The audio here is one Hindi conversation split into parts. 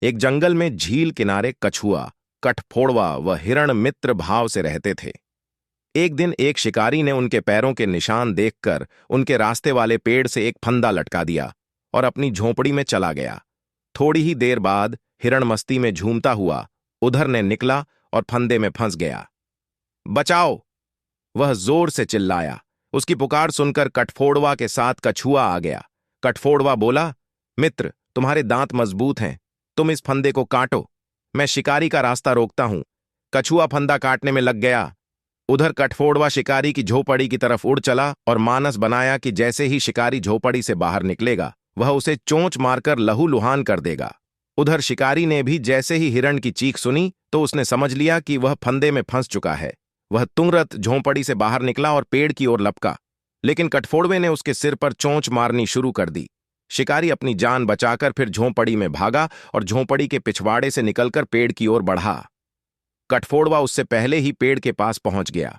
एक जंगल में झील किनारे कछुआ, कठफोड़वा व हिरण मित्र भाव से रहते थे। एक दिन एक शिकारी ने उनके पैरों के निशान देखकर उनके रास्ते वाले पेड़ से एक फंदा लटका दिया और अपनी झोंपड़ी में चला गया। थोड़ी ही देर बाद हिरण मस्ती में झूमता हुआ उधर ने निकला और फंदे में फंस गया। बचाओ! वह जोर से चिल्लाया। उसकी पुकार सुनकर कठफोड़वा के साथ कछुआ आ गया। कठफोड़वा बोला, मित्र, तुम्हारे दांत मजबूत हैं, तुम इस फंदे को काटो, मैं शिकारी का रास्ता रोकता हूं। कछुआ फंदा काटने में लग गया। उधर कठफोड़वा शिकारी की झोपड़ी की तरफ उड़ चला और मानस बनाया कि जैसे ही शिकारी झोपड़ी से बाहर निकलेगा वह उसे चोंच मारकर लहूलुहान कर देगा। उधर शिकारी ने भी जैसे ही हिरण की चीख सुनी तो उसने समझ लिया कि वह फंदे में फंस चुका है। वह तुरंत झोंपड़ी से बाहर निकला और पेड़ की ओर लपका, लेकिन कठफोड़वे ने उसके सिर पर चोंच मारनी शुरू कर दी। शिकारी अपनी जान बचाकर फिर झोंपड़ी में भागा और झोंपड़ी के पिछवाड़े से निकलकर पेड़ की ओर बढ़ा। कठफोड़वा उससे पहले ही पेड़ के पास पहुंच गया।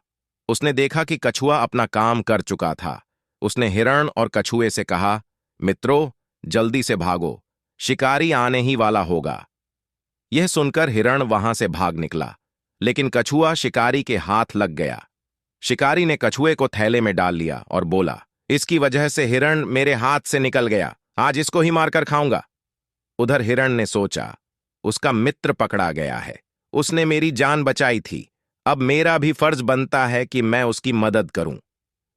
उसने देखा कि कछुआ अपना काम कर चुका था। उसने हिरण और कछुए से कहा, मित्रों, जल्दी से भागो, शिकारी आने ही वाला होगा। यह सुनकर हिरण वहां से भाग निकला, लेकिन कछुआ शिकारी के हाथ लग गया। शिकारी ने कछुए को थैले में डाल लिया और बोला, इसकी वजह से हिरण मेरे हाथ से निकल गया, आज इसको ही मारकर खाऊंगा। उधर हिरण ने सोचा, उसका मित्र पकड़ा गया है, उसने मेरी जान बचाई थी, अब मेरा भी फर्ज बनता है कि मैं उसकी मदद करूं।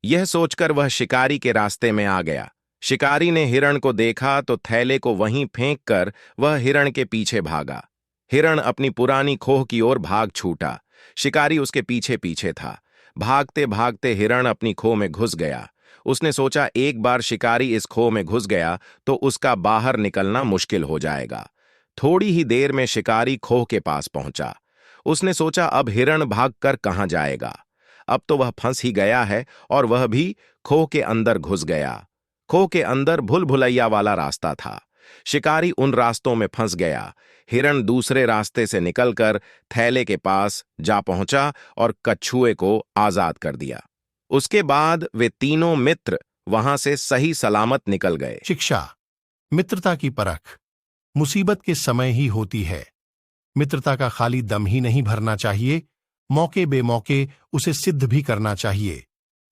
यह सोचकर वह शिकारी के रास्ते में आ गया। शिकारी ने हिरण को देखा तो थैले को वहीं फेंककर वह हिरण के पीछे भागा। हिरण अपनी पुरानी खोह की ओर भाग छूटा। शिकारी उसके पीछे पीछे था। भागते भागते हिरण अपनी खोह में घुस गया। उसने सोचा, एक बार शिकारी इस खोह में घुस गया तो उसका बाहर निकलना मुश्किल हो जाएगा। थोड़ी ही देर में शिकारी खोह के पास पहुंचा। उसने सोचा, अब हिरण भागकर कहां जाएगा, अब तो वह फंस ही गया है और वह भी खोह के अंदर घुस गया। खोह के अंदर भूल भुलैया वाला रास्ता था। शिकारी उन रास्तों में फंस गया। हिरण दूसरे रास्ते से निकलकर थैले के पास जा पहुंचा और कछुए को आजाद कर दिया। उसके बाद वे तीनों मित्र वहां से सही सलामत निकल गए। शिक्षा। मित्रता की परख मुसीबत के समय ही होती है। मित्रता का खाली दम ही नहीं भरना चाहिए, मौके बेमौके उसे सिद्ध भी करना चाहिए,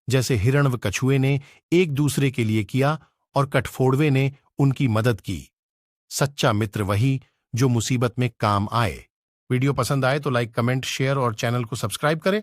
जैसे हिरण व कछुए ने एक दूसरे के लिए किया और कठफोड़वे ने उनकी मदद की। सच्चा मित्र वही जो मुसीबत में काम आए। वीडियो पसंद आए तो लाइक, कमेंट, शेयर और चैनल को सब्सक्राइब करें